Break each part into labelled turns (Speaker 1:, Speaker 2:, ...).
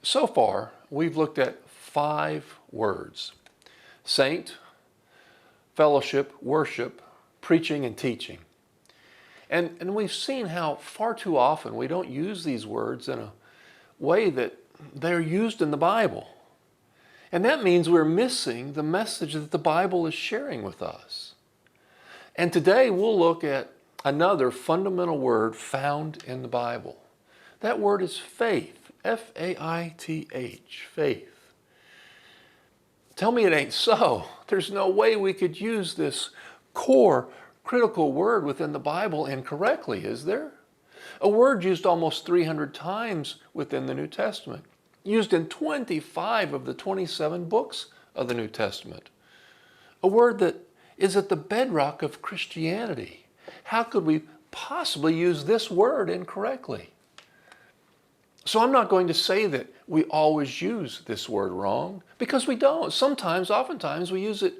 Speaker 1: So far, we've looked at 5 words: saint, fellowship, worship, preaching, and teaching. And we've seen how far too often we don't use these words in a way that they're used in the Bible. And that means we're missing the message that the Bible is sharing with us. And today we'll look at another fundamental word found in the Bible. That word is faith. F-A-I-T-H, faith. Tell me it ain't so. There's no way we could use this core, critical word within the Bible incorrectly, is there? A word used almost 300 times within the New Testament, used in 25 of the 27 books of the New Testament. A word that is at the bedrock of Christianity. How could we possibly use this word incorrectly? So I'm not going to say that we always use this word wrong, because we don't. Oftentimes we use it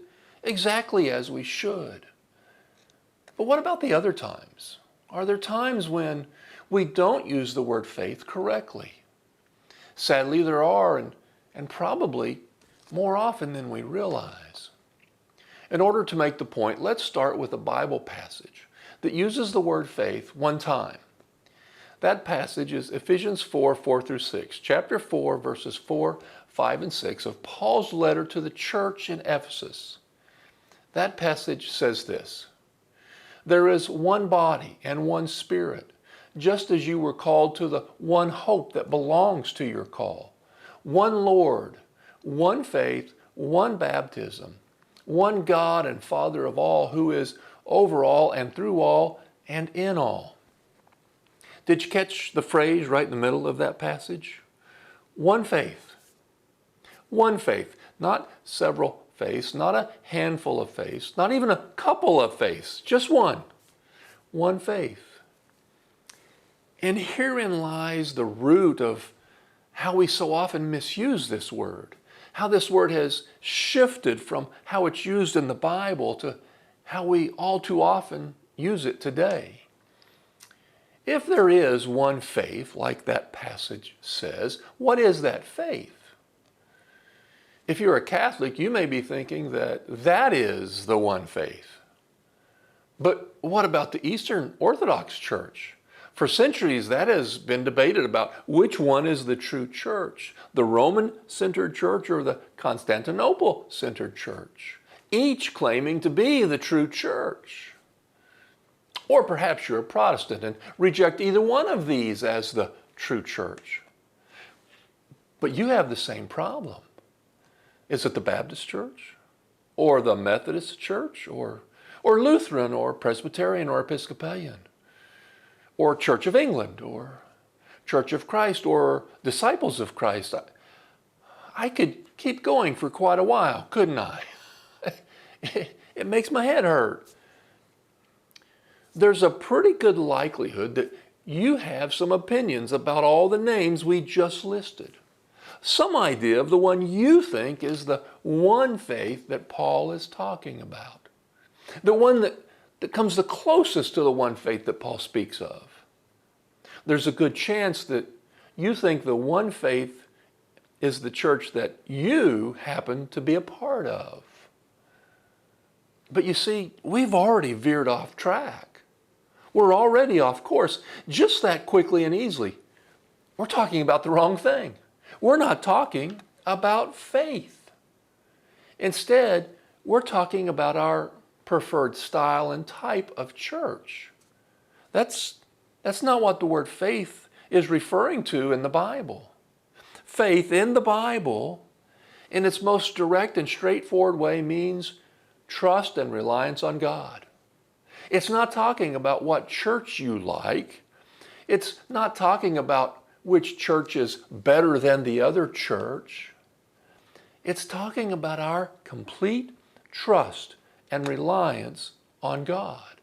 Speaker 1: exactly as we should. But what about the other times? Are there times when we don't use the word faith correctly? Sadly, there are, and probably more often than we realize. In order to make the point, let's start with a Bible passage that uses the word faith one time. That passage is Ephesians 4:4-6, chapter 4, verses 4, 5, and 6 of Paul's letter to the church in Ephesus. That passage says this: "There is one body and one Spirit, just as you were called to the one hope that belongs to your call. One Lord, one faith, one baptism, one God and Father of all, who is over all and through all and in all." Did you catch the phrase right in the middle of that passage? One faith. One faith, not several faiths, not a handful of faiths, not even a couple of faiths, just one. One faith. And herein lies the root of how we so often misuse this word, how this word has shifted from how it's used in the Bible to how we all too often use it today. If there is one faith, like that passage says, what is that faith? If you're a Catholic, you may be thinking that that is the one faith. But what about the Eastern Orthodox Church? For centuries, that has been debated about which one is the true church, the Roman-centered church or the Constantinople-centered church, each claiming to be the true church. Or perhaps you're a Protestant and reject either one of these as the true church. But you have the same problem. Is it the Baptist church? Or the Methodist church? Or Lutheran? Or Presbyterian? Or Episcopalian? Or Church of England? Or Church of Christ? Or Disciples of Christ? I could keep going for quite a while, couldn't I? It makes my head hurt. There's a pretty good likelihood that you have some opinions about all the names we just listed. Some idea of the one you think is the one faith that Paul is talking about. The one that comes the closest to the one faith that Paul speaks of. There's a good chance that you think the one faith is the church that you happen to be a part of. But you see, we've already veered off track. We're already off course just that quickly and easily. We're talking about the wrong thing. We're not talking about faith. Instead, we're talking about our preferred style and type of church. That's not what the word faith is referring to in the Bible. Faith in the Bible, in its most direct and straightforward way, means trust and reliance on God. It's not talking about what church you like. It's not talking about which church is better than the other church. It's talking about our complete trust and reliance on God.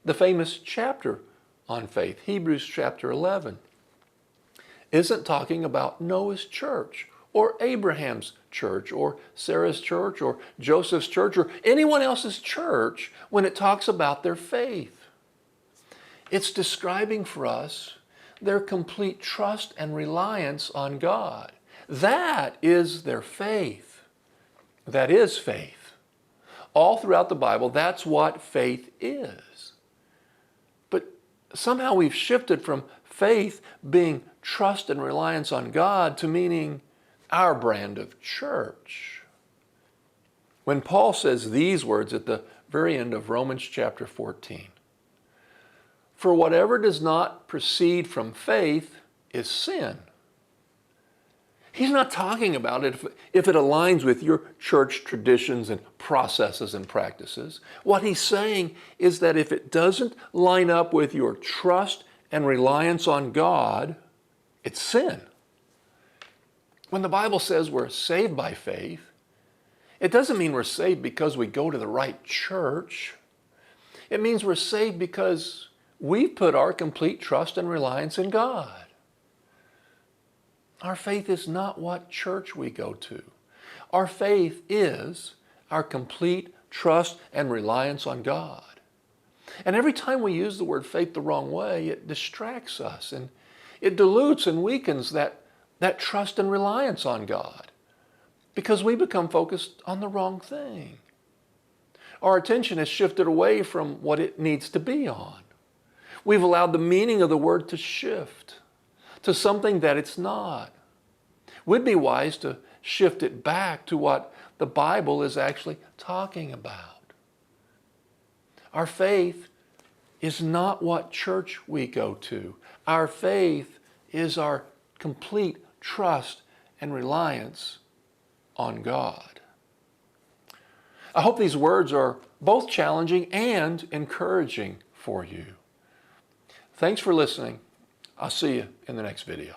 Speaker 1: The famous chapter on faith, Hebrews chapter 11, isn't talking about Noah's church or Abraham's church or Sarah's church or Joseph's church or anyone else's church when it talks about their faith. It's describing for us their complete trust and reliance on God. That is their faith. That is faith. All throughout the Bible, that's what faith is. But somehow we've shifted from faith being trust and reliance on God to meaning our brand of church. When Paul says these words at the very end of Romans chapter 14, "For whatever does not proceed from faith is sin." He's not talking about it if it aligns with your church traditions and processes and practices. What he's saying is that if it doesn't line up with your trust and reliance on God, it's sin. When the Bible says we're saved by faith, it doesn't mean we're saved because we go to the right church. It means we're saved because we've put our complete trust and reliance in God. Our faith is not what church we go to. Our faith is our complete trust and reliance on God. And every time we use the word faith the wrong way, it distracts us and it dilutes and weakens that trust and reliance on God because we become focused on the wrong thing. Our attention has shifted away from what it needs to be on. We've allowed the meaning of the word to shift to something that it's not. We'd be wise to shift it back to what the Bible is actually talking about. Our faith is not what church we go to. Our faith is our complete trust and reliance on God. I hope these words are both challenging and encouraging for you. Thanks for listening. I'll see you in the next video.